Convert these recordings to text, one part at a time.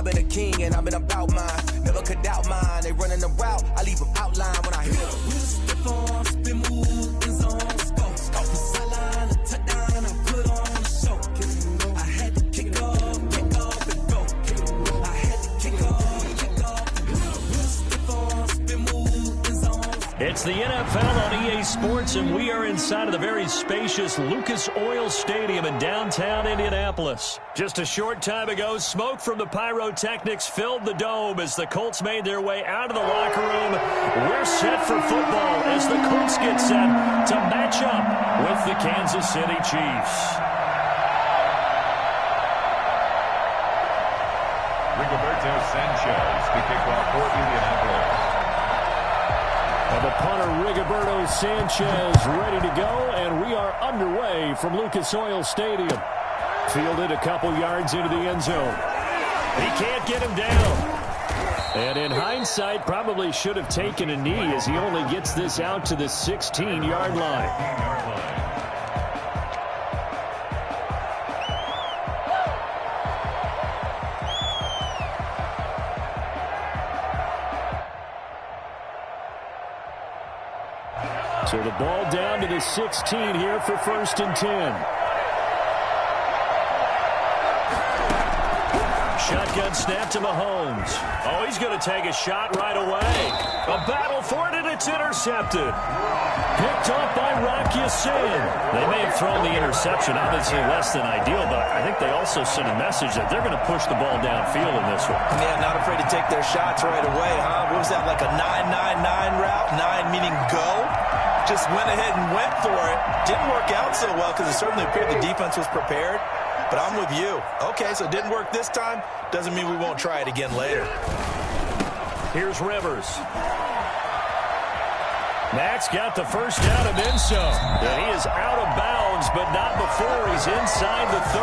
I've been a king and I've been about mine. Never could doubt mine. They running the route, I leave them outline when I hear the wheels stiff on, spin move, in zone, scope. From sideline to touchdown, I put on a show. I had to kick off and go. I had to kick off and go. Wheels stiff on, spin move, in zone. It's the NFL on EA Sports, and we are inside of the very spacious Lucas Oil Stadium in downtown Indianapolis. Just a short time ago, smoke from the pyrotechnics filled the dome as the Colts made their way out of the locker room. We're set for football as the Colts get set to match up with the Kansas City Chiefs. Rigoberto Sanchez to kick off for Indianapolis. And the punter, Rigoberto Sanchez, ready to go, and we are underway from Lucas Oil Stadium. Fielded a couple yards into the end zone. He can't get him down. And in hindsight, probably should have taken a knee as he only gets this out to the 16-yard line. So the ball down to the 16 here for 1st and 10. Shotgun snap to Mahomes. Oh, he's going to take a shot right away. A battle for it, and it's intercepted. Picked off by Rocky Sin. They may have thrown the interception, obviously less than ideal, but I think they also sent a message that they're going to push the ball downfield in this one. Yeah, not afraid to take their shots right away, huh? What was that, like a 9-9-9 route? 9 meaning go? Just went ahead and went for it. Didn't work out so well because it certainly appeared the defense was prepared. But I'm with you. Okay, so it didn't work this time. Doesn't mean we won't try it again later. Here's Rivers. Max got the first down and then some. And he is out of bounds, but not before he's inside the 30.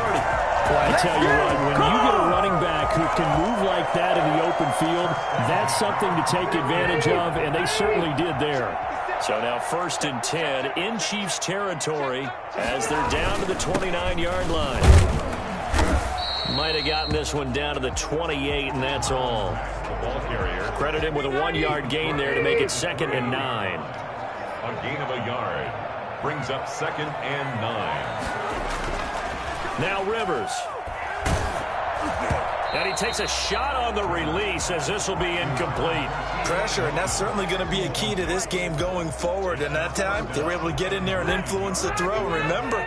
Well, I tell you what, when you get a running back who can move like that in the open field, that's something to take advantage of, and they certainly did there. So now 1st and 10 in Chiefs territory as they're down to the 29-yard line. Might have gotten this one down to the 28, and that's all. The ball carrier. Credit him with a 1-yard gain there to make it 2nd and 9. A gain of a yard brings up 2nd and 9. Now Rivers. And he takes a shot on the release as this will be incomplete. Pressure, and that's certainly going to be a key to this game going forward. And that time, they were able to get in there and influence the throw. And remember,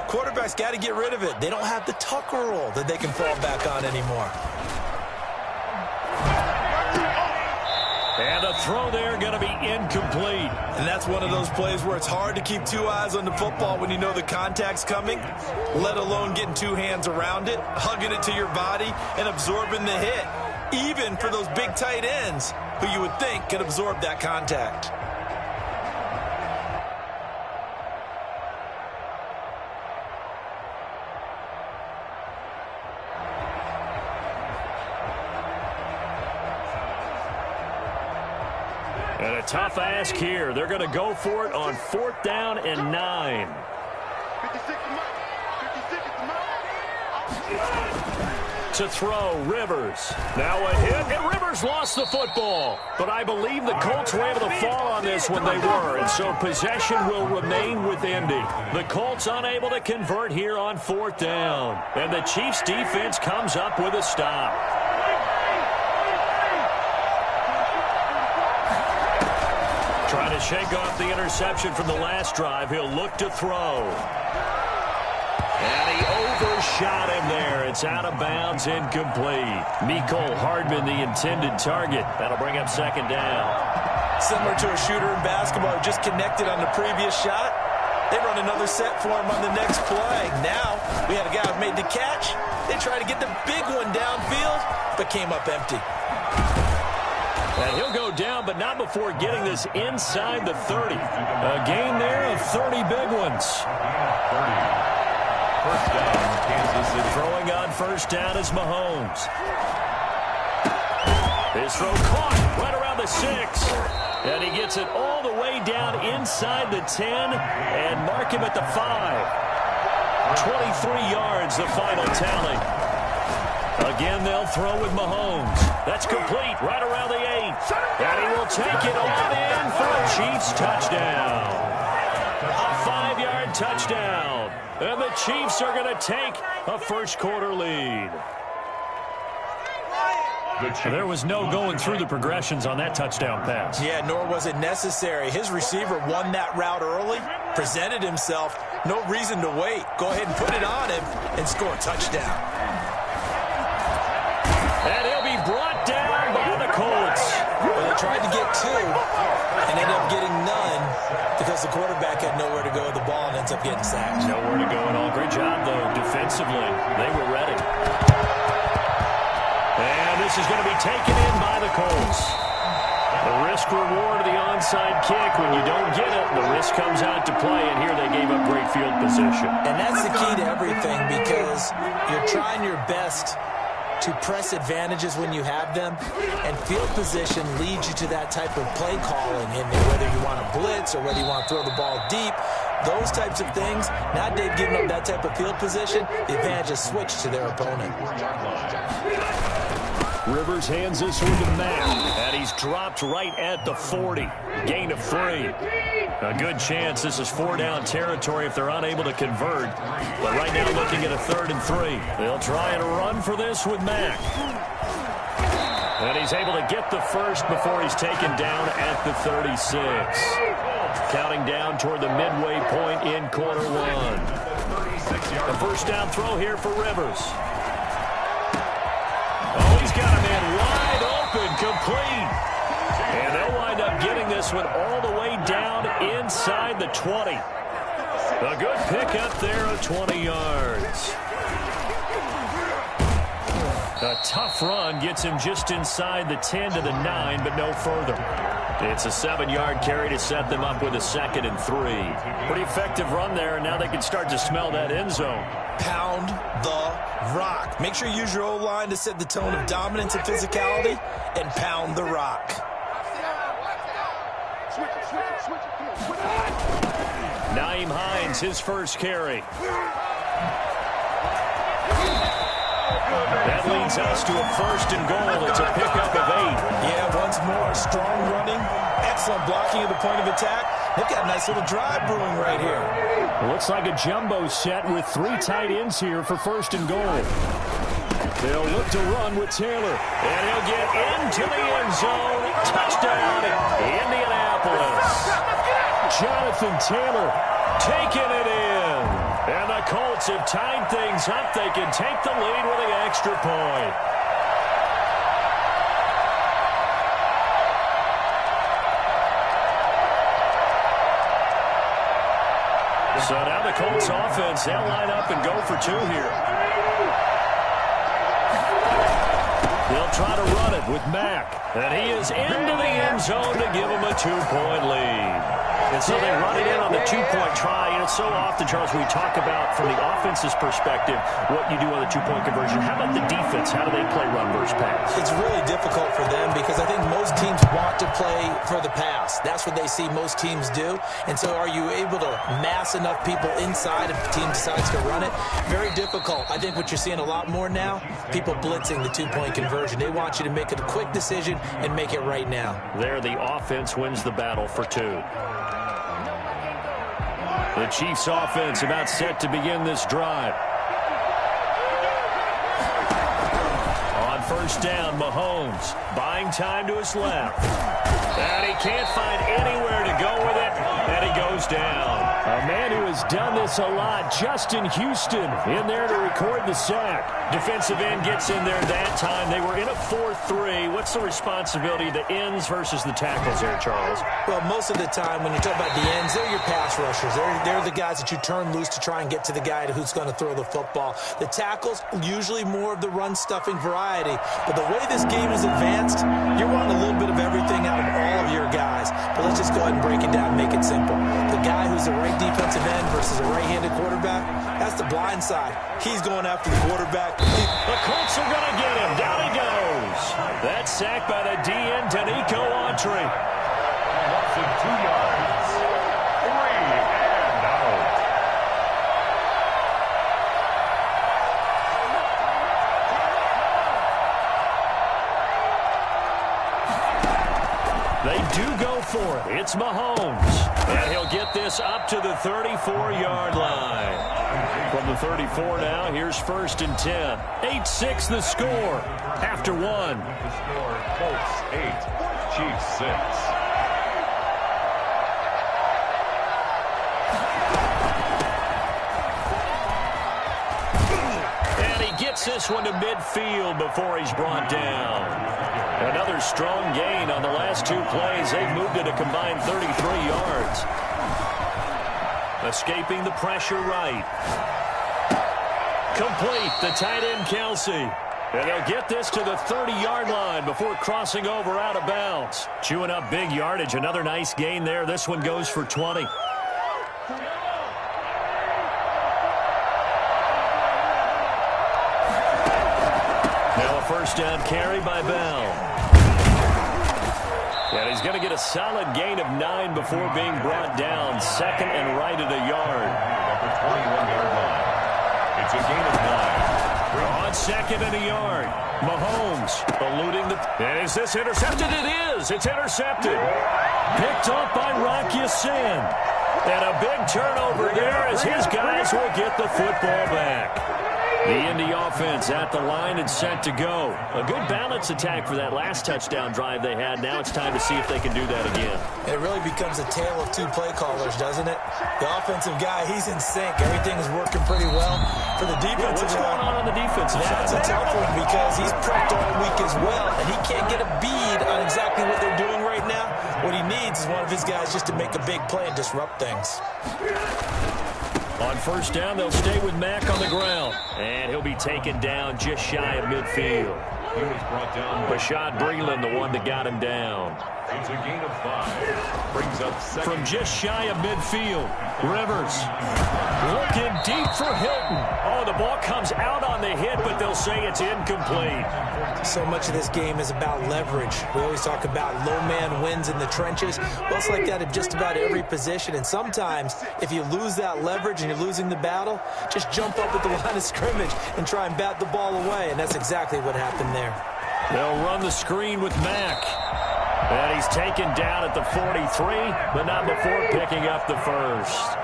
quarterbacks got to get rid of it. They don't have the Tucker roll that they can fall back on anymore. And a throw there going to be incomplete. And that's one of those plays where it's hard to keep 2 eyes on the football when you know the contact's coming, let alone getting 2 hands around it, hugging it to your body, and absorbing the hit, even for those big tight ends who you would think could absorb that contact. And a tough ask here. They're going to go for it on 4th down and 9. To throw, Rivers. Now a hit, and Rivers lost the football. But I believe the Colts were able to fall on this when they were, and so possession will remain with Indy. The Colts unable to convert here on 4th down. And the Chiefs defense comes up with a stop. Trying to shake off the interception from the last drive. He'll look to throw. And he overshot him there. It's out of bounds, incomplete. Mecole Hardman, the intended target. That'll bring up 2nd down. Similar to a shooter in basketball who just connected on the previous shot. They run another set for him on the next play. Now, we had a guy who made the catch. They tried to get the big one downfield, but came up empty. And he'll go down, but not before getting this inside the 30. A gain there of 30 big ones. 30. First down, Kansas City. Throwing on 1st down is Mahomes. His throw caught right around the 6. And he gets it all the way down inside the 10 and mark him at the 5. 23 yards, the final tally. Again, they'll throw with Mahomes. That's complete right around the 8. And he will take it on in for a Chiefs touchdown. A 5-yard touchdown. And the Chiefs are going to take a first-quarter lead. There was no going through the progressions on that touchdown pass. Yeah, nor was it necessary. His receiver won that route early, presented himself. No reason to wait. Go ahead and put it on him and score a touchdown. And he'll be brought down by the Colts. Well, they tried to get 2 and ended up getting none because the quarterback had nowhere to go with the ball and ends up getting sacked. Nowhere to go at all. Great job, though, defensively. They were ready. And this is going to be taken in by the Colts. The risk-reward of the onside kick. When you don't get it, the risk comes out to play, and here they gave up great field position. And that's the key to everything because you're trying your best to press advantages when you have them, and field position leads you to that type of play calling, and whether you want to blitz or whether you want to throw the ball deep, those types of things. Now they've given up that type of field position, the advantage is switched to their opponent. Rivers hands this one to Matt, and he's dropped right at the 40. Gain of 3. A good chance this is 4-down territory if they're unable to convert. But right now looking at a 3rd and 3. They'll try and run for this with Mack. And he's able to get the first before he's taken down at the 36. Counting down toward the midway point in quarter 1. A first down throw here for Rivers. Oh, he's got a man wide open, complete. And they'll wind up getting this one all the way down inside the 20. A good pickup there of 20 yards. A tough run gets him just inside the 10 to the 9, but no further. It's a 7-yard carry to set them up with a 2nd and 3. Pretty effective run there, and now they can start to smell that end zone. Pound the rock. Make sure you use your O-line to set the tone of dominance and physicality, and pound the rock. Nyheim Hines, his first carry. That leads us to a 1st and goal. It's a pickup of 8. Yeah, once more, strong running, excellent blocking at the point of attack. They've got a nice little drive brewing right here. Looks like a jumbo set with 3 tight ends here for 1st and goal. They'll look to run with Taylor. And he'll get into the end zone. Touchdown, Indianapolis. Jonathan Taylor taking it in. And the Colts have tied things up. They can take the lead with the extra point. So now the Colts offense, they'll line up and go for 2 here. They'll try to run it with Mack. And he is into the end zone to give him a 2-point lead. And so they run it in on the 2-point try. And it's so often, Charles, we talk about from the offense's perspective what you do on the 2-point conversion. How about the defense? How do they play run versus pass? It's really difficult for them because I think most teams want to play for the pass. That's what they see most teams do. And so are you able to mass enough people inside if the team decides to run it? Very difficult. I think what you're seeing a lot more now, people blitzing the 2-point conversion. They want you to make a quick decision and make it right now. There, the offense wins the battle for 2. The Chiefs offense about set to begin this drive. On 1st down, Mahomes buying time to his left. And he can't find anywhere to go with it, and he goes down. A man who has done this a lot, Justin Houston, in there to record the sack. Defensive end gets in there that time. They were in a 4-3. What's the responsibility of the ends versus the tackles there, Charles? Well, most of the time when you talk about the ends, they're your pass rushers. They're the guys that you turn loose to try and get to the guy who's going to throw the football. The tackles, usually more of the run-stuffing variety. But the way this game is advanced, you're wanting a little bit of everything out of all of your guys. But let's just go ahead and break it down and make it simple. The guy who's the right defensive end versus a right-handed quarterback, that's the blind side. He's going after the quarterback. The Colts are going to get him. Down he goes. That's sacked by the DN, Danico Autry. Loss of 2 yards. 3 and out. do go for it. It's Mahomes. And he'll get this up to the 34-yard line. From the 34 now, here's 1st and 10. 8-6 the score after one. The score, Colts 8, Chiefs 6. Gets this one to midfield before he's brought down. Another strong gain on the last 2 plays. They've moved it a combined 33 yards. Escaping the pressure right. Complete, the tight end Kelsey. And they'll get this to the 30-yard line before crossing over out of bounds. Chewing up big yardage. Another nice gain there. This one goes for 20. First down carry by Bell. And he's going to get a solid gain of 9 before being brought down. 2nd and right at a yard. At the 21-yard line. It's a gain of 9. On 2nd and a yard. Mahomes eluding the... And is this intercepted? It is. It's intercepted. Picked off by Rock Ya-Sin. And a big turnover there as his guys will get the football back. The Indy offense at the line and set to go. A good balance attack for that last touchdown drive they had. Now it's time to see if they can do that again. It really becomes a tale of 2 play callers, doesn't it? The offensive guy, he's in sync. Everything is working pretty well. For the defensive what's going on the defensive side? That's a tough one because he's prepped all week as well, and he can't get a bead on exactly what they're doing right now. What he needs is one of his guys just to make a big play and disrupt things. On first down, they'll stay with Mack on the ground. And he'll be taken down just shy of midfield. He was brought down. Rashad Breeland, the one that got him down. It's a gain of 5. Brings up 2nd. From just shy of midfield, Rivers looking deep for Hilton. Oh, the ball comes out on the hit, but they'll say it's incomplete. So much of this game is about leverage. We always talk about low man wins in the trenches. Well, it's like that at just about every position. And sometimes, if you lose that leverage and you're losing the battle, just jump up at the line of scrimmage and try and bat the ball away. And that's exactly what happened there. They'll run the screen with Mack. And he's taken down at the 43, but not before picking up the first.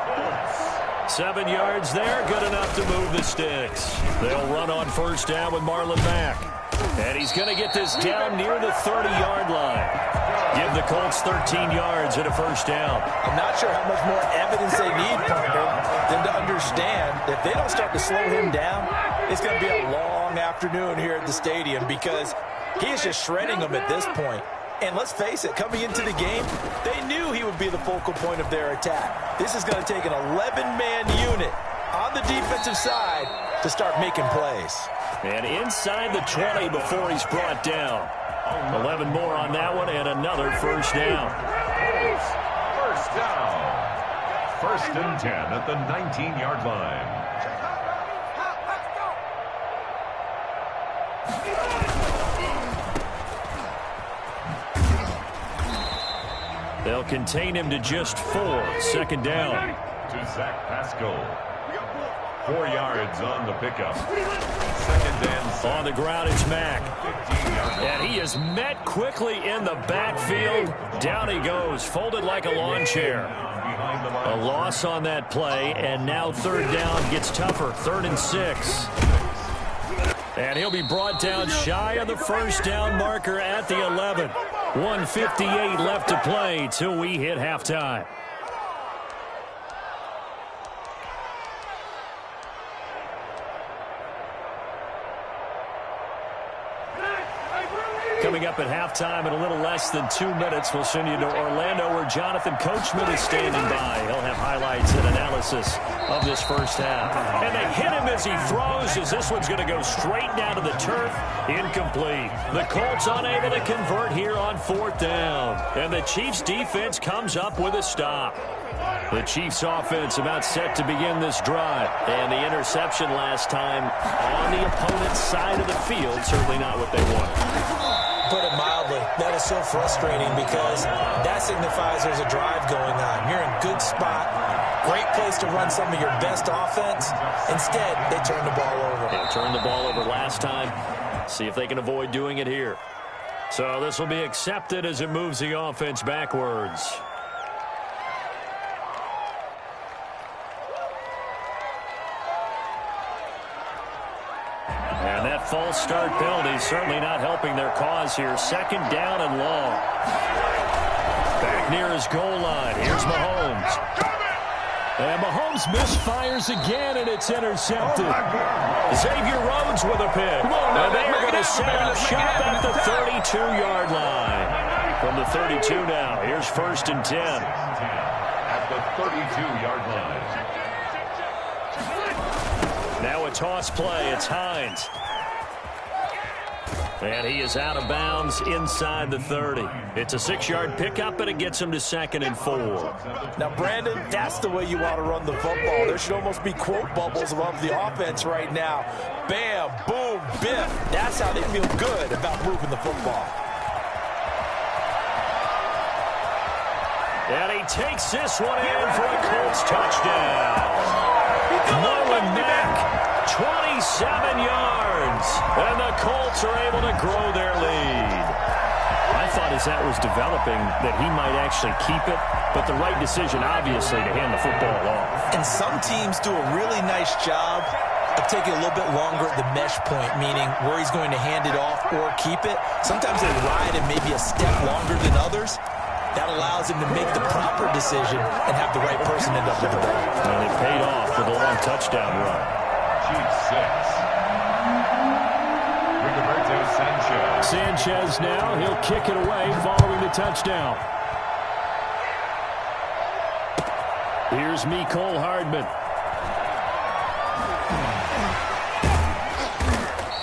7 yards there, good enough to move the sticks. They'll run on first down with Marlon Mack. And he's going to get this down near the 30-yard line. Give the Colts 13 yards at a first down. I'm not sure how much more evidence they need, partner, than to understand that if they don't start to slow him down, it's going to be a long afternoon here at the stadium because he is just shredding them at this point. And let's face it, coming into the game, they knew he would be the focal point of their attack. This is going to take an 11-man unit on the defensive side to start making plays. And inside the 20 before he's brought down. 11 more on that one and another first down. First down. 1st and 10 at the 19-yard line. They'll contain him to just 4. 2nd down. To Zach Pascal. 4 yards on the pickup. 2nd and 7. On the ground, it's Mack. And he is met quickly in the backfield. Down he goes, folded like a lawn chair. A loss on that play, and now 3rd down gets tougher. 3rd and 6. And he'll be brought down shy of the first down marker at the 11. 1:58 left to play till we hit halftime. Coming up at halftime in a little less than 2 minutes, we'll send you to Orlando where Jonathan Coachman is standing by. He'll have highlights and analysis of this first half. And they hit him as he throws as this one's going to go straight down to the turf. Incomplete. The Colts unable to convert here on 4th down. And the Chiefs defense comes up with a stop. The Chiefs offense about set to begin this drive. And the interception last time on the opponent's side of the field, certainly not what they wanted. Put it mildly, that is so frustrating because that signifies there's a drive going on. You're in good spot, great place to run some of your best offense. Instead, they turn the ball over. They turned the ball over last time. See if they can avoid doing it here. So this will be accepted as it moves the offense backwards. And that false start penalty certainly not helping their cause here. Second down and long. Back near his goal line. Here's Mahomes. And Mahomes misfires again, and it's intercepted. Xavier Rhodes with a pick. And they are going to set up shop at the 32-yard line. From the 32 now, here's 1st and 10. At the 32-yard line. Now a toss play. It's Hines. And he is out of bounds inside the 30. It's a 6-yard pickup, and it gets him to 2nd and 4. Now, Brandon, that's the way you want to run the football. There should almost be quote bubbles above the offense right now. Bam, boom, biff. That's how they feel good about moving the football. And he takes this one in for a Colts touchdown. Marlon Mack, 27 yards. And the Colts are able to grow their lead. I thought as that was developing that he might actually keep it, but the right decision, obviously, to hand the football off. And some teams do a really nice job of taking a little bit longer at the mesh point, meaning where he's going to hand it off or keep it. Sometimes they ride it maybe a step longer than others. That allows him to make the proper decision and have the right person end up with the ball. And it paid off with a long touchdown run. Chiefs 6. Sanchez now. He'll kick it away following the touchdown. Here's Mecole Hardman.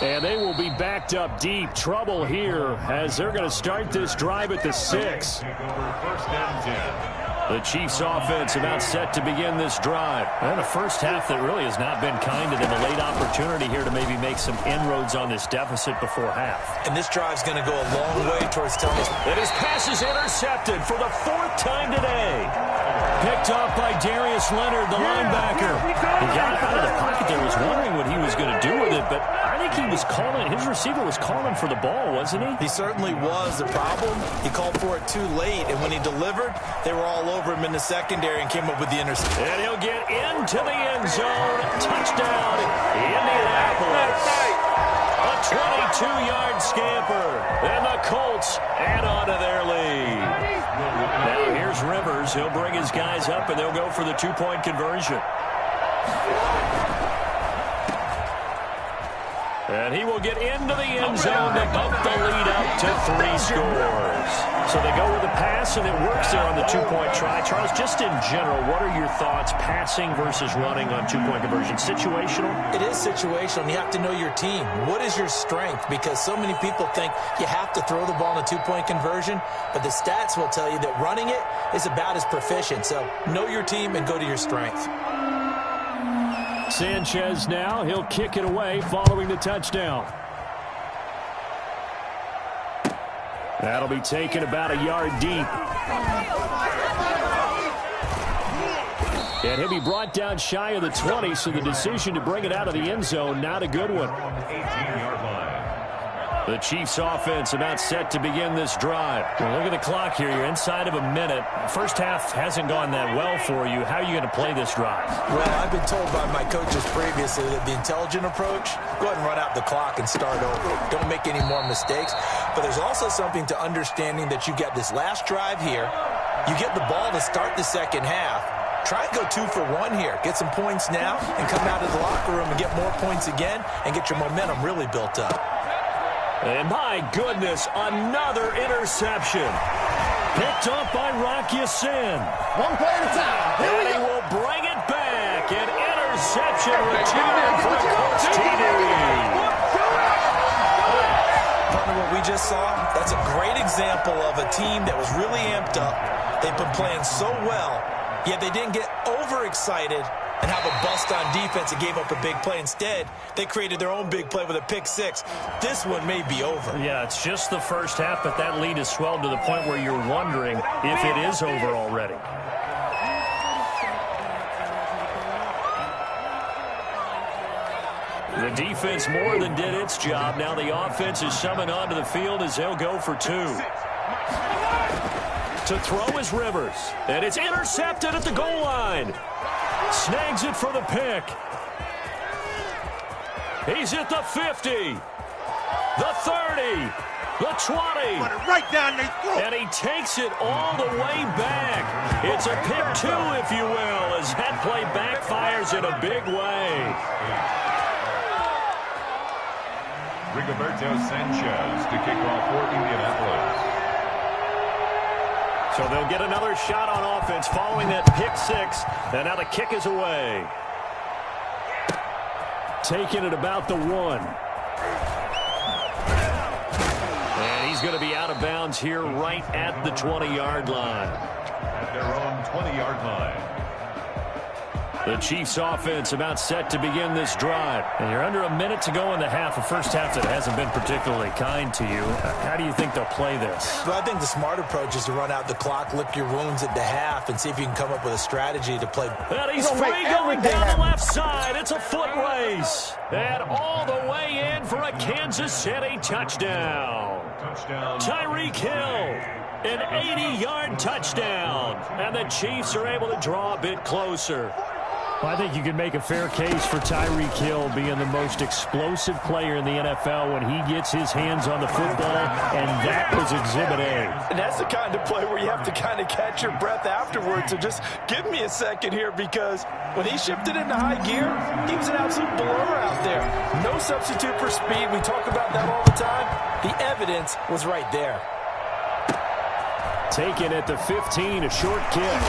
And they will be backed up deep. Trouble here as they're going to start this drive at the 6. 1st and 10. The Chiefs offense about set to begin this drive. And a first half that really has not been kind to them. A late opportunity here to maybe make some inroads on this deficit before half. And this drive's going to go a long way towards telling us. And his pass is intercepted for the 4th time today. Picked up by Darius Leonard, the linebacker. He got out of the pocket there, was wondering what he was going to do with it, but I think he was calling, his receiver was calling for the ball, wasn't he? He certainly was. The problem, he called for it too late, and when he delivered, they were all over him in the secondary and came up with the interception. And he'll get into the end zone. Touchdown, Indianapolis. A 22-yard scamper, and the Colts add on to their lead. Now here's Rivers. He'll bring his guys up, and they'll go for the 2-point conversion. And he will get into the end zone to bump the lead up to 3 scores. So they go with a pass, and it works there on the 2-point try. Charles, just in general, what are your thoughts passing versus running on 2-point conversion? Situational? It is situational, and you have to know your team. What is your strength? Because so many people think you have to throw the ball in a 2-point conversion, but the stats will tell you that running it is about as proficient. So know your team and go to your strength. Sanchez now. He'll kick it away following the touchdown. That'll be taken about a yard deep. And he'll be brought down shy of the 20, so the decision to bring it out of the end zone, not a good one. 18-yard line. The Chiefs offense about set to begin this drive. Well, look at the clock here. You're inside of a minute. First half hasn't gone that well for you. How are you going to play this drive? Well, I've been told by my coaches previously that the intelligent approach, go ahead and run out the clock and start over. Don't make any more mistakes. But there's also something to understanding that you get this last drive here. You get the ball to start the second half. Try and go 2 for 1 here. Get some points now and come out of the locker room and get more points again and get your momentum really built up. And my goodness, another interception. Picked up by Rocky Sin. 1 play at a time. Here and he will bring it back. An interception return for the Colts TD. Partner, what we just saw, that's a great example of a team that was really amped up. They've been playing so well, yet they didn't get overexcited and have a bust on defense and gave up a big play. Instead, they created their own big play with a pick 6. This one may be over. Yeah, it's just the first half, but that lead has swelled to the point where you're wondering if it is over already. The defense more than did its job. Now the offense is summoned onto the field as they'll go for 2. To throw is Rivers. And it's intercepted at the goal line. Snags it for the pick. He's at the 50. The 30. The 20. Right down their throat. And he takes it all the way back. It's a pick 2, if you will, as that play backfires in a big way. Rigoberto Sanchez to kick off for Indianapolis. So they'll get another shot on offense following that pick 6. And now the kick is away. Taking it about the 1. And he's going to be out of bounds here right at the 20-yard line. At their own 20-yard line. The Chiefs offense about set to begin this drive. And you're under a minute to go in the half, a first half that hasn't been particularly kind to you. How do you think they'll play this? Well, I think the smart approach is to run out the clock, lick your wounds at the half, and see if you can come up with a strategy to play. And he's free going down the left side. It's a foot race. And all the way in for a Kansas City touchdown. Tyreek Hill. An 80-yard touchdown. And the Chiefs are able to draw a bit closer. Well, I think you can make a fair case for Tyreek Hill being the most explosive player in the NFL when he gets his hands on the football, and that was Exhibit A. And that's the kind of play where you have to kind of catch your breath afterwards. So just give me a second here, because when he shifted into high gear, he was an absolute blur out there. No substitute for speed. We talk about that all the time. The evidence was right there. Taken at the 15, a short kick.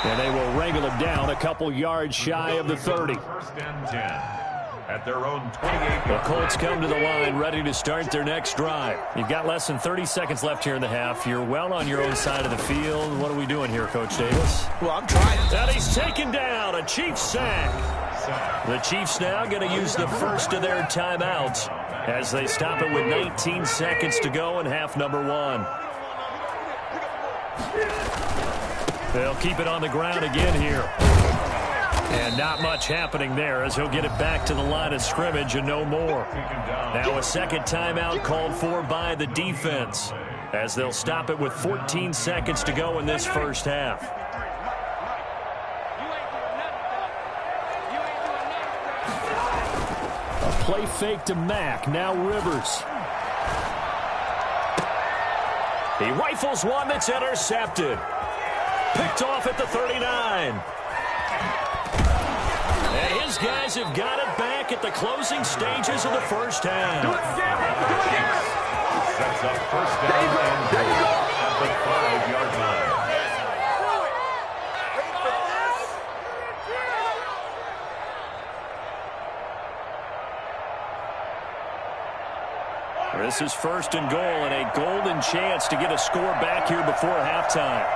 And they will wrangle him down a couple yards shy of the 30. First and 10 at their own 28. The Colts come to the line ready to start their next drive. You've got less than 30 seconds left here in the half. You're well on your own side of the field. What are we doing here, Coach Davis? Well, I'm trying. And he's taken down. A Chiefs sack. The Chiefs now going to use the first of their timeouts as they stop it with 19 seconds to go in half number 1. They'll keep it on the ground again here. And not much happening there as he'll get it back to the line of scrimmage and no more. Now a second timeout called for by the defense as they'll stop it with 14 seconds to go in this first half. A play fake to Mack. Now Rivers. He rifles one that's intercepted. Picked off at the 39. And his guys have got it back at the closing stages of the first half. Sets up first down and goal at the 5-yard line. This is first and goal and a golden chance to get a score back here before halftime.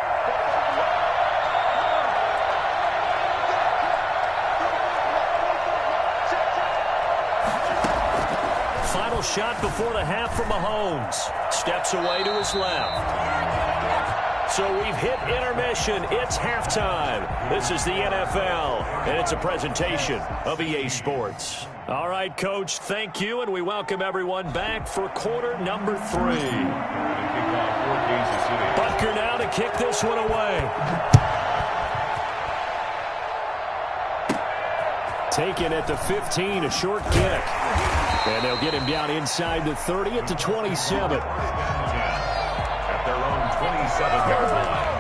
Final shot before the half from Mahomes. Steps away to his left. So we've hit intermission. It's halftime. This is the NFL, and it's a presentation of EA Sports. All right, Coach, thank you, and we welcome everyone back for quarter number 3. Butker now to kick this one away. Taken at the 15, a short kick. And they'll get him down inside the 30 at the 27. At their own 27-yard line.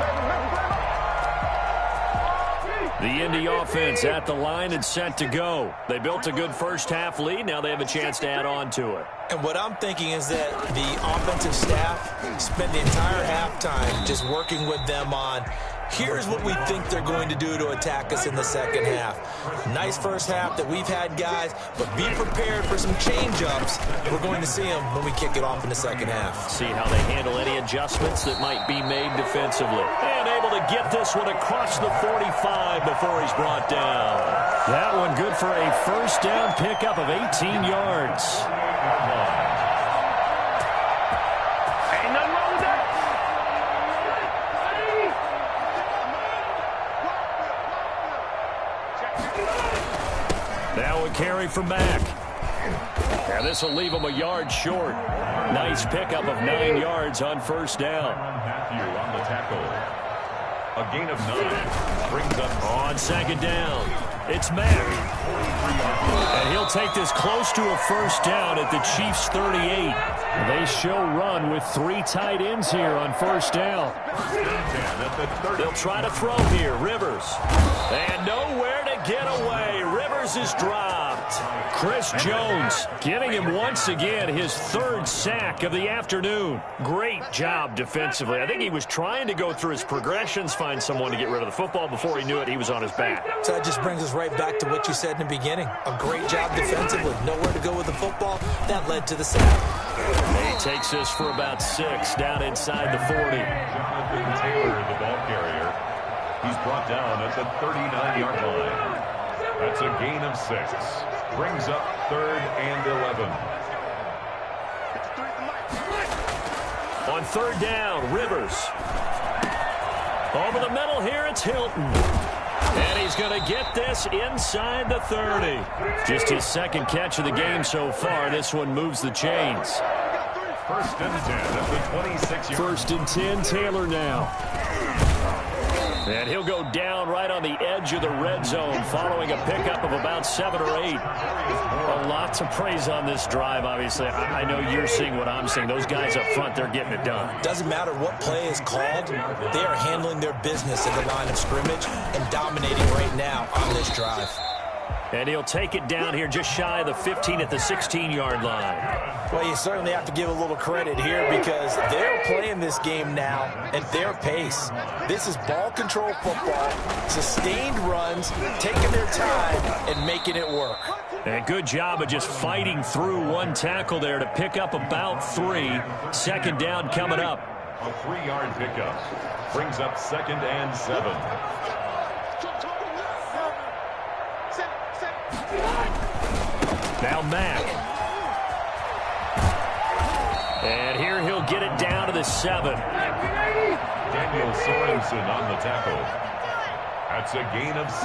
The Indy offense at the line and set to go. They built a good first half lead. Now they have a chance to add on to it. And what I'm thinking is that the offensive staff spent the entire halftime just working with them on, here's what we think they're going to do to attack us in the second half. Nice first half that we've had, guys, but be prepared for some change-ups. We're going to see them when we kick it off in the second half. See how they handle any adjustments that might be made defensively. And able to get this one across the 45 before he's brought down. That one good for a first down pickup of 18 yards. Ain't nothing wrong with that. Now a carry from Mack. And this will leave him a yard short. Nice pickup of 9 yards on first down. Matthew on the tackle. A gain of 9 brings up on second down. It's Mack. And he'll take this close to a first down at the Chiefs' 38. They show run with 3 tight ends here on first down. They'll try to throw here. Rivers. And nowhere to get away. Rivers is dropped. Chris Jones getting him once again his 3rd sack of the afternoon. Great job defensively. I think he was trying to go through his progressions, find someone to get rid of the football. Before he knew it, he was on his back. So that just brings us right back to what you said in the beginning. A great job defensively. Nowhere to go with the football. That led to the sack. He takes this for about 6 down inside the 40. Jonathan Taylor, the ball carrier. He's brought down at the 39-yard line. That's a gain of 6. Brings up 3rd and 11. On 3rd down, Rivers. Over the middle here, it's Hilton. And he's going to get this inside the 30. Just his 2nd catch of the game so far. This one moves the chains. 1st and 10 at the 26-yard. 1st and 10, Taylor now. And he'll go down right on the edge of the red zone following a pickup of about 7 or 8. A lot to praise on this drive, obviously. I know you're seeing what I'm seeing. Those guys up front, they're getting it done. Doesn't matter what play is called. They are handling their business at the line of scrimmage and dominating right now on this drive. And he'll take it down here just shy of the 15 at the 16-yard line. Well, you certainly have to give a little credit here because they're playing this game now at their pace. This is ball control football, sustained runs, taking their time and making it work. And good job of just fighting through one tackle there to pick up about 3. 2nd down coming up. A 3-yard pickup brings up 2nd and 7. Now Mack. And here he'll get it down to the 7. Daniel Sorensen on the tackle. That's a gain of 6.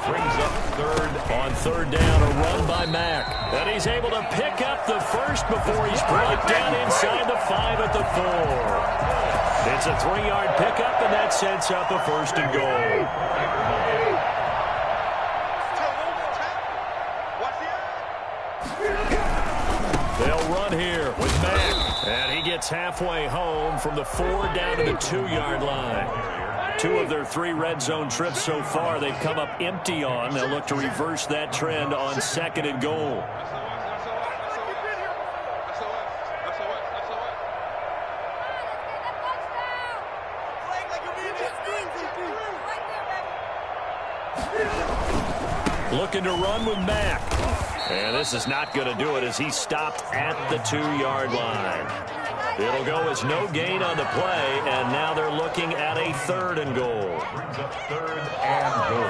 Brings up 3rd. On 3rd down, a run by Mack. And he's able to pick up the 1st before he's brought down inside the 5 at the 4. It's a 3-yard pickup, and that sets up a 1st and goal. They'll run here with Mack. And he gets halfway home from the 4 down to the 2-yard line. 2 of their 3 red zone trips so far they've come up empty on. They'll look to reverse that trend on 2nd and goal. Looking to run with Mack. And this is not going to do it as he stopped at the 2-yard line. It'll go as no gain on the play, and now they're looking at a 3rd and goal. Brings up 3rd and goal.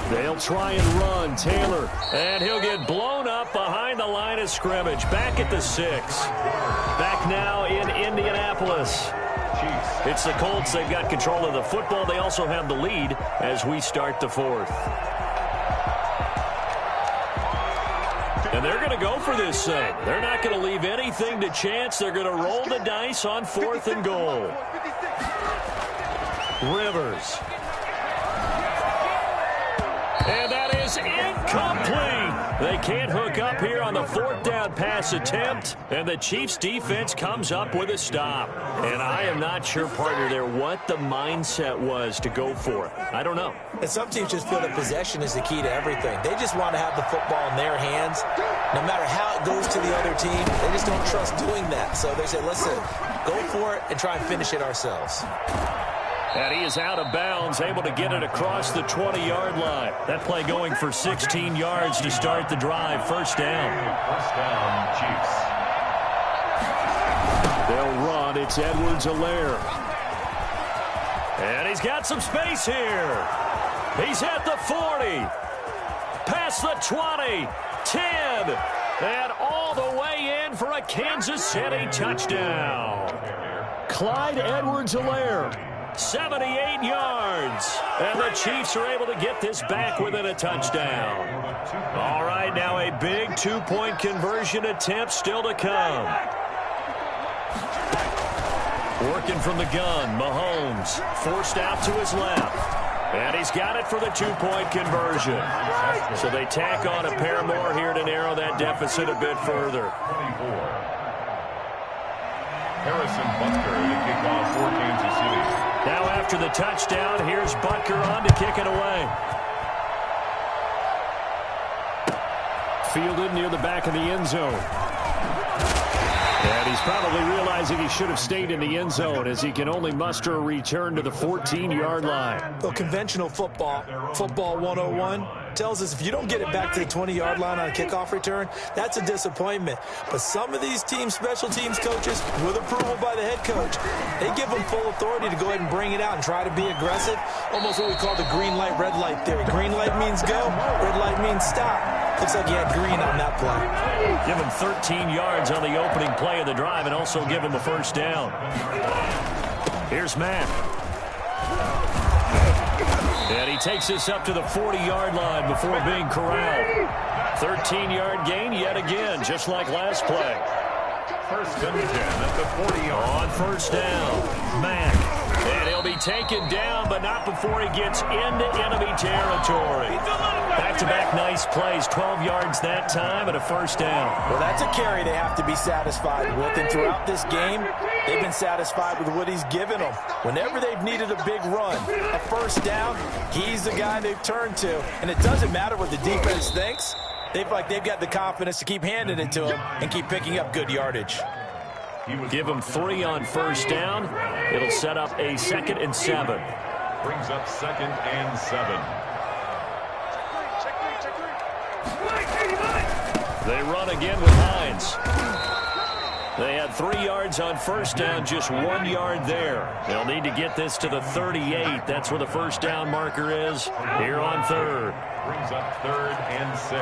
They'll try and run. Taylor. And he'll get blown up behind the line of scrimmage. Back at the 6. Back now in Indianapolis. It's the Colts. They've got control of the football. They also have the lead as we start the 4th. And they're going to go for this thing. They're not going to leave anything to chance. They're going to roll the dice on 4th and goal. Rivers. And that is incomplete. They can't hook up here on the 4th down pass attempt. And the Chiefs defense comes up with a stop. And I am not sure, partner, there what the mindset was to go for it. I don't know. And some teams just feel that possession is the key to everything. They just want to have the football in their hands. No matter how it goes to the other team, they just don't trust doing that. So they say, listen, go for it and try and finish it ourselves. And he is out of bounds, able to get it across the 20-yard line. That play going for 16 yards to start the drive. 1st down. 1st down, Chiefs. They'll run. It's Edwards-Helaire. And he's got some space here. He's at the 40. Past the 20. 10. And all the way in for a Kansas City touchdown. Clyde Edwards-Helaire. 78 yards. And the Chiefs are able to get this back within a touchdown. All right, now a big two-point conversion attempt still to come. Working from the gun, Mahomes forced out to his left. And he's got it for the two-point conversion. So they tack on a pair more here to narrow that deficit a bit further. 24. Harrison Butker to kick off for Kansas City. Now after the touchdown, here's Butker on to kick it away. Fielded near the back of the end zone. And he's probably realizing he should have stayed in the end zone as he can only muster a return to the 14-yard line. Well, conventional football 101, tells us if you don't get it back to the 20-yard line on a kickoff return, that's a disappointment. But some of these team special teams coaches, with approval by the head coach, they give them full authority to go ahead and bring it out and try to be aggressive. Almost what we call the green light, red light theory. Green light means go, red light means stop. Looks like he had green on that play. Give him 13 yards on the opening play of the drive and also give him a first down. Here's Matt. And he takes this up to the 40-yard line before being corralled. 13-yard gain yet again, just like last play. First and 10 at the 40-yard. On first down, Mack. And he'll be taken down, but not before he gets into enemy territory. Back-to-back nice plays, 12 yards that time and a first down. Well, that's a carry they have to be satisfied with. And throughout this game, they've been satisfied with what he's given them. Whenever they've needed a big run, a first down, he's the guy they've turned to. And it doesn't matter what the defense thinks. They've got the confidence to keep handing it to him and keep picking up good yardage. Give him 3 on first down. It'll set up a 2nd and 7. Brings up 2nd and 7. They run again with Hines. They had 3 yards on first down, just 1 yard there. They'll need to get this to the 38. That's where the first down marker is here on 3rd. Brings up 3rd and 6.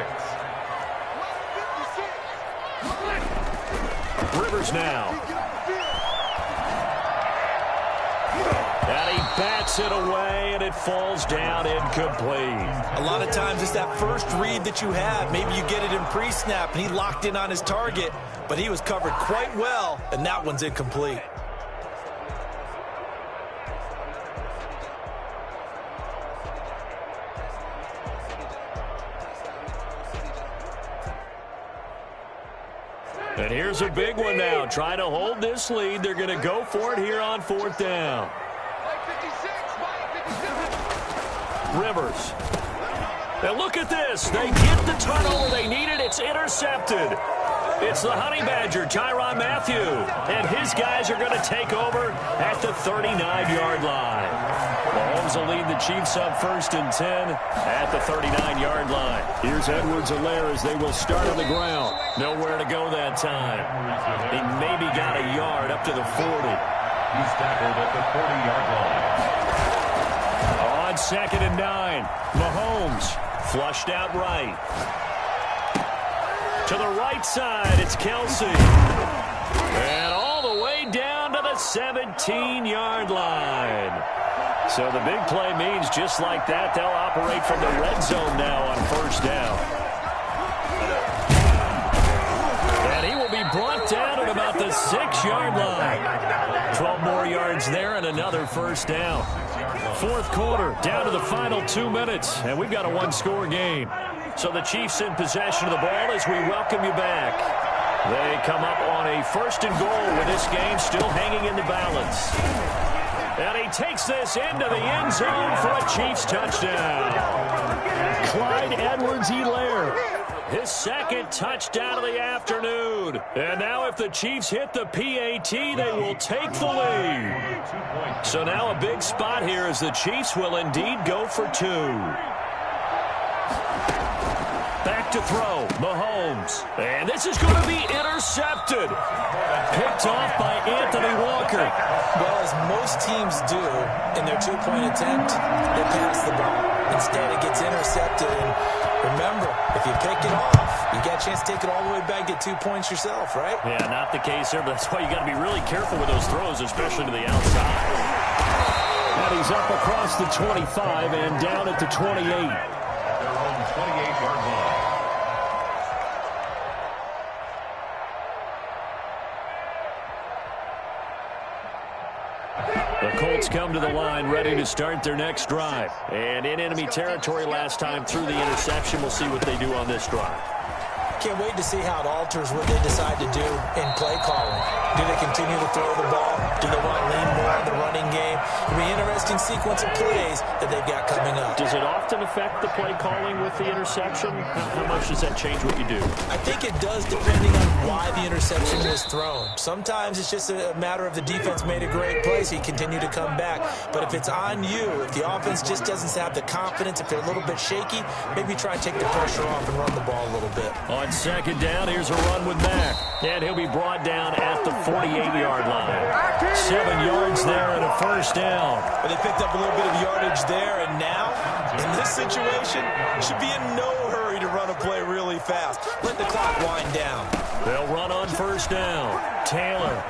Rivers now. And he bats it away, and it falls down incomplete. A lot of times it's that first read that you have. Maybe you get it in pre-snap, and he locked in on his target, but he was covered quite well, and that one's incomplete. And here's a big one now. Trying to hold this lead. They're going to go for it here on 4th down. Rivers. Now look at this. They get the turnover they needed. It's intercepted. It's the Honey Badger, Tyrann Mathieu. And his guys are going to take over at the 39-yard line. Mahomes will lead the Chiefs up 1st and 10 at the 39-yard line. Here's Edwards-Helaire as they will start on the ground. Nowhere to go that time. He maybe got a yard up to the 40. He's tackled at the 40-yard line. On 2nd and 9, Mahomes flushed out right. To the right side, it's Kelsey. And all the way down to the 17-yard line. So the big play means just like that, they'll operate from the red zone now on first down. And he will be brought down at about the 6-yard line. 12 more yards there and another first down. 4th quarter, down to the final 2 minutes, and we've got a one-score game. So the Chiefs in possession of the ball as we welcome you back. They come up on a 1st and goal with this game still hanging in the balance. And he takes this into the end zone for a Chiefs touchdown. Clyde Edwards-Helaire. His 2nd touchdown of the afternoon. And now if the Chiefs hit the PAT, they will take the lead. So now a big spot here as the Chiefs will indeed go for 2. Back back to throw. Mahomes. And this is going to be intercepted. Picked off by Anthony Walker. Well, as most teams do in their two-point attempt, they pass the ball. Instead, it gets intercepted. And remember, if you pick it off, you got a chance to take it all the way back, get 2 points yourself, right? Yeah, not the case there, but that's why you got to be really careful with those throws, especially to the outside. And he's up across the 25 and down at the 28. Their own 28-yard line. The Colts come to the line ready to start their next drive. And in enemy territory last time through the interception. We'll see what they do on this drive. Can't wait to see how it alters what they decide to do in play calling. Do they continue to throw the ball? Do they want to lean more on the running game? It'll be an interesting sequence of plays that they've got coming up. Does it often affect the play calling with the interception? How much does that change what you do? I think it does, depending on why the interception was thrown. Sometimes it's just a matter of the defense made a great play, so you continue to come back. But if it's on you, if the offense just doesn't have the confidence, if they're a little bit shaky, maybe try and take the pressure off and run the ball a little bit. On second down, here's a run with Mack. And he'll be brought down at the 48-yard line. 7 yards there and a first down. But they picked up a little bit of yardage there, and now, in this situation, should be in no hurry to run a play really fast. Let the clock wind down. They'll run on first down. Taylor.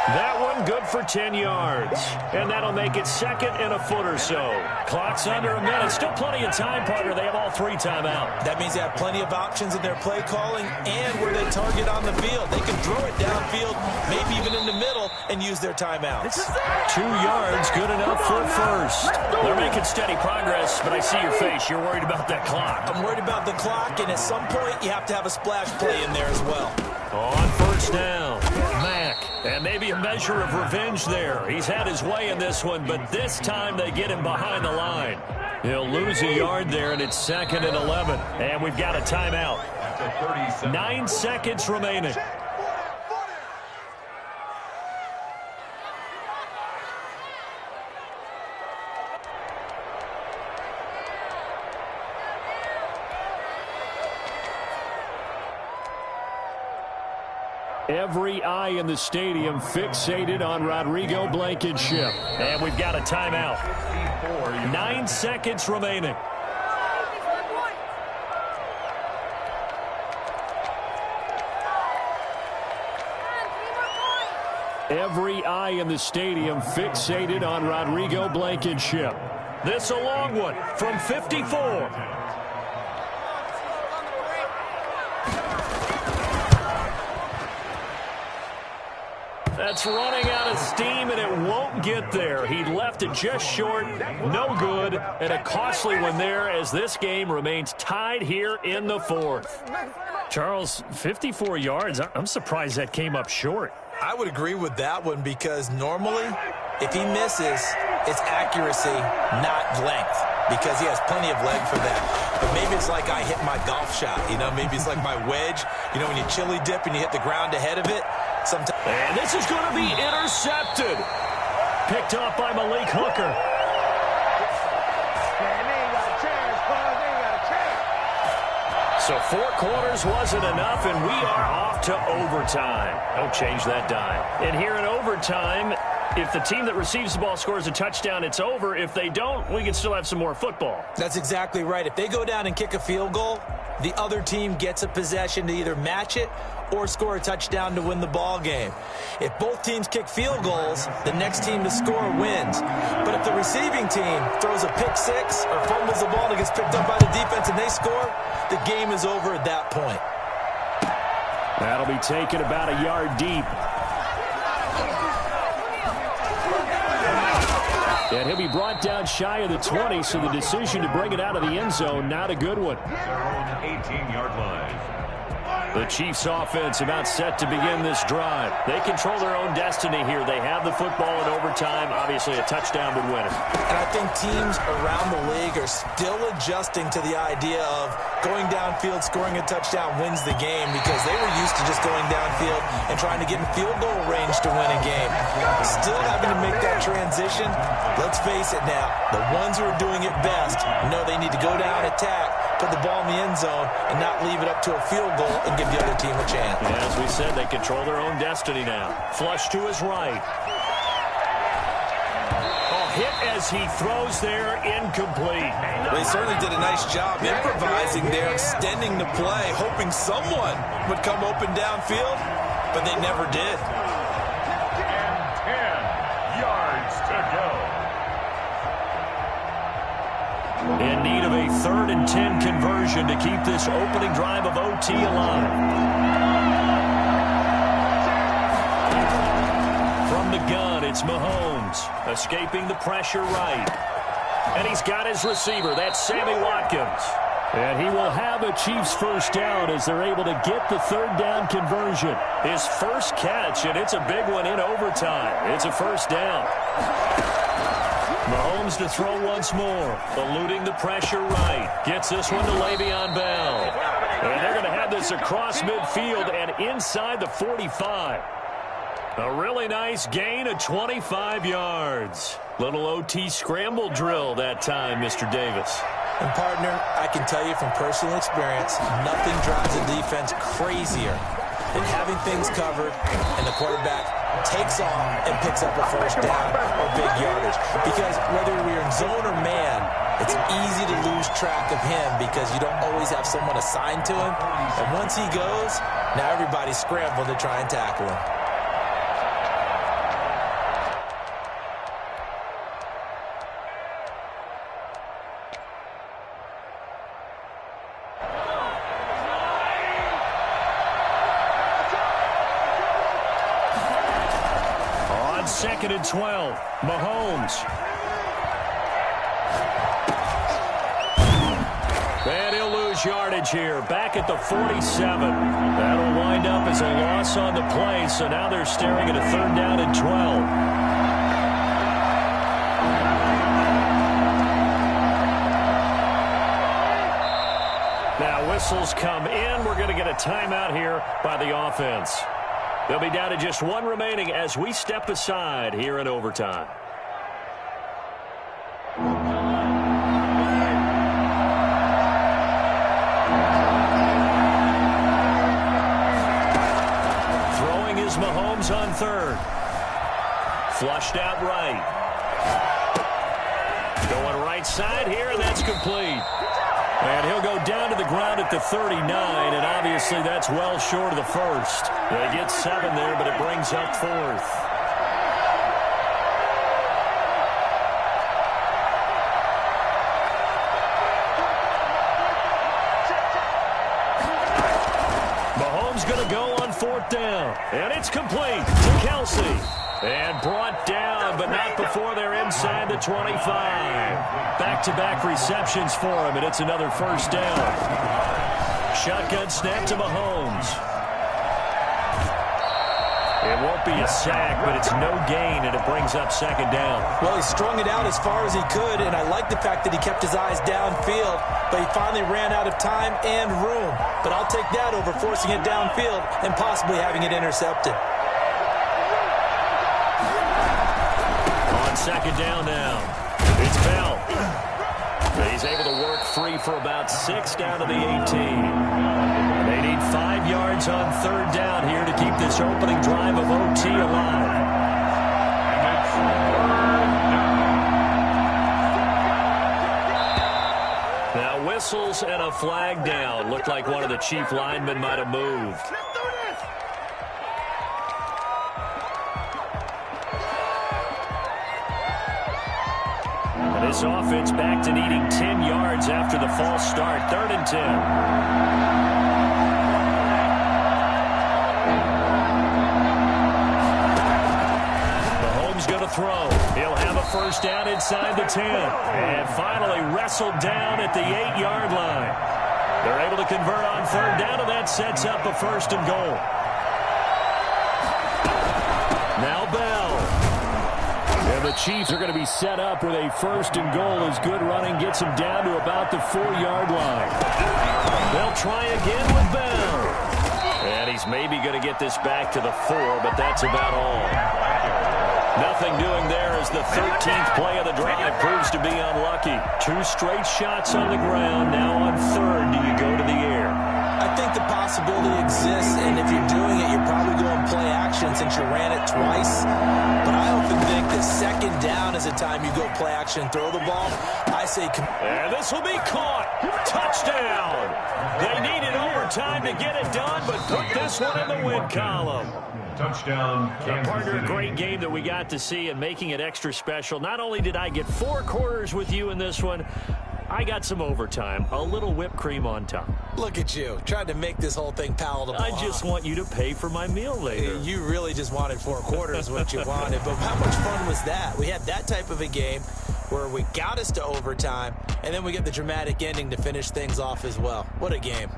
That one good for 10 yards. And that'll make it second and a foot or so. Clock's under a minute. Still plenty of time, partner. They have all 3 timeouts. That means they have plenty of options in their play calling and where they target on the field. They can throw it downfield, maybe even in the middle, and use their timeouts. 2 yards, good enough for first. They're making steady progress, but I see your face. You're worried about that clock. I'm worried about the clock, and at some point, you have to have a splash play in there as well. On first down, Mack. And maybe a measure of revenge there. He's had his way in this one, but this time they get him behind the line. He'll lose a yard there, and it's second and 11. And we've got a timeout. 9 seconds remaining. Every eye in the stadium fixated on Rodrigo Blankenship. And we've got a timeout. 9 seconds remaining. Every eye in the stadium fixated on Rodrigo Blankenship. This a long one from 54. That's running out of steam, and it won't get there. He left it just short, no good, and a costly one there as this game remains tied here in the 4th. Charles, 54 yards. I'm surprised that came up short. I would agree with that one because normally, if he misses, it's accuracy, not length, because he has plenty of leg for that. But maybe it's like I hit my golf shot, maybe it's like my wedge. When you chili dip and you hit the ground ahead of it. And this is going to be intercepted. Picked off by Malik Hooker. So 4 quarters wasn't enough, and we are off to overtime. Don't change that dime. And here in overtime, if the team that receives the ball scores a touchdown, it's over. If they don't, we can still have some more football. That's exactly right. If they go down and kick a field goal, the other team gets a possession to either match it or score a touchdown to win the ball game. If both teams kick field goals, the next team to score wins. But if the receiving team throws a pick 6 or fumbles the ball and gets picked up by the defense and they score, the game is over at that point. That'll be taken about a yard deep. And he'll be brought down shy of the 20, so the decision to bring it out of the end zone, not a good one. Their own 18-yard line. The Chiefs offense about set to begin this drive. They control their own destiny here. They have the football in overtime. Obviously, a touchdown would win it. And I think teams around the league are still adjusting to the idea of going downfield, scoring a touchdown wins the game, because they were used to just going downfield and trying to get in field goal range to win a game. Still having to make that transition. Let's face it now, the ones who are doing it best know they need to go down, attack, put the ball in the end zone, and not leave it up to a field goal and give the other team a chance. Yeah, as we said, they control their own destiny now. Flush to his right. Hit as he throws there, incomplete. Well, he certainly did a nice job improvising there, extending the play, hoping someone would come open downfield, but they never did. And 10 yards to go. In need of a 3rd and 10 conversion to keep this opening drive of OT alive. From the gun, it's Mahomes, escaping the pressure right. And he's got his receiver. That's Sammy Watkins. And he will have a Chiefs first down as they're able to get the 3rd down conversion. His first catch, and it's a big one in overtime. It's a first down. Mahomes to throw once more, eluding the pressure right. Gets this one to Le'Veon Bell. And they're going to have this across midfield and inside the 45. A really nice gain of 25 yards. Little OT scramble drill that time, Mr. Davis. And, partner, I can tell you from personal experience, nothing drives a defense crazier than having things covered and the quarterback takes off and picks up a first down or big yardage. Because whether we're in zone or man, it's easy to lose track of him because you don't always have someone assigned to him. And once he goes, now everybody's scrambling to try and tackle him. On 2nd and 12, Mahomes. And he'll lose yardage here, back at the 47. That'll wind up as a loss on the play, so now they're staring at a 3rd down and 12. Now whistles come in. We're going to get a timeout here by the offense. They'll be down to just 1 remaining as we step aside here in overtime. Throwing is Mahomes on 3rd. Flushed out right. Going right side here, and that's complete. And he'll go down to the ground at the 39, and obviously that's well short of the first. They get 7 there, but it brings up 4th. Mahomes going to go on 4th down, and it's complete to Kelsey. And brought down, but not before they're inside the 25. Back-to-back receptions for him, and it's another first down. Shotgun snap to Mahomes. It won't be a sack, but it's no gain, and it brings up 2nd down. Well, he strung it out as far as he could, and I like the fact that he kept his eyes downfield, but he finally ran out of time and room. But I'll take that over forcing it downfield and possibly having it intercepted. 2nd down now. It's Bell. He's able to work free for about 6 down to the 18. They need 5 yards on 3rd down here to keep this opening drive of OT alive. Now whistles and a flag down. Looked like one of the Chief linemen might have moved. This offense back to needing 10 yards after the false start. 3rd and 10. Mahomes going to throw. He'll have a first down inside the 10. And finally wrestled down at the 8-yard line. They're able to convert on third down, and that sets up a first and goal. Now Bell. And the Chiefs are going to be set up with a first and goal as good running gets them down to about the 4-yard line. They'll try again with Bell. And he's maybe going to get this back to the 4, but that's about all. Nothing doing there as the 13th play of the drive proves to be unlucky. 2 straight shots on the ground. Now on third, do you go to the air? I think the possibility exists, and if you're doing it, you're probably going play action since you ran it twice. But I often think that second down is the time you go play action and throw the ball. I say... And this will be caught. Touchdown. They needed overtime to get it done, but put this one in the win column. Touchdown, Kansas Partner, City. great game that we got to see and making it extra special. Not only did I get 4 quarters with you in this one, I got some overtime, a little whipped cream on top. Look at you, trying to make this whole thing palatable. I just want you to pay for my meal later. You really just wanted 4 quarters, what you wanted. But how much fun was that? We had that type of a game where we got us to overtime, and then we get the dramatic ending to finish things off as well. What a game.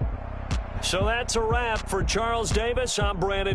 So that's a wrap for Charles Davis. I'm Brandon.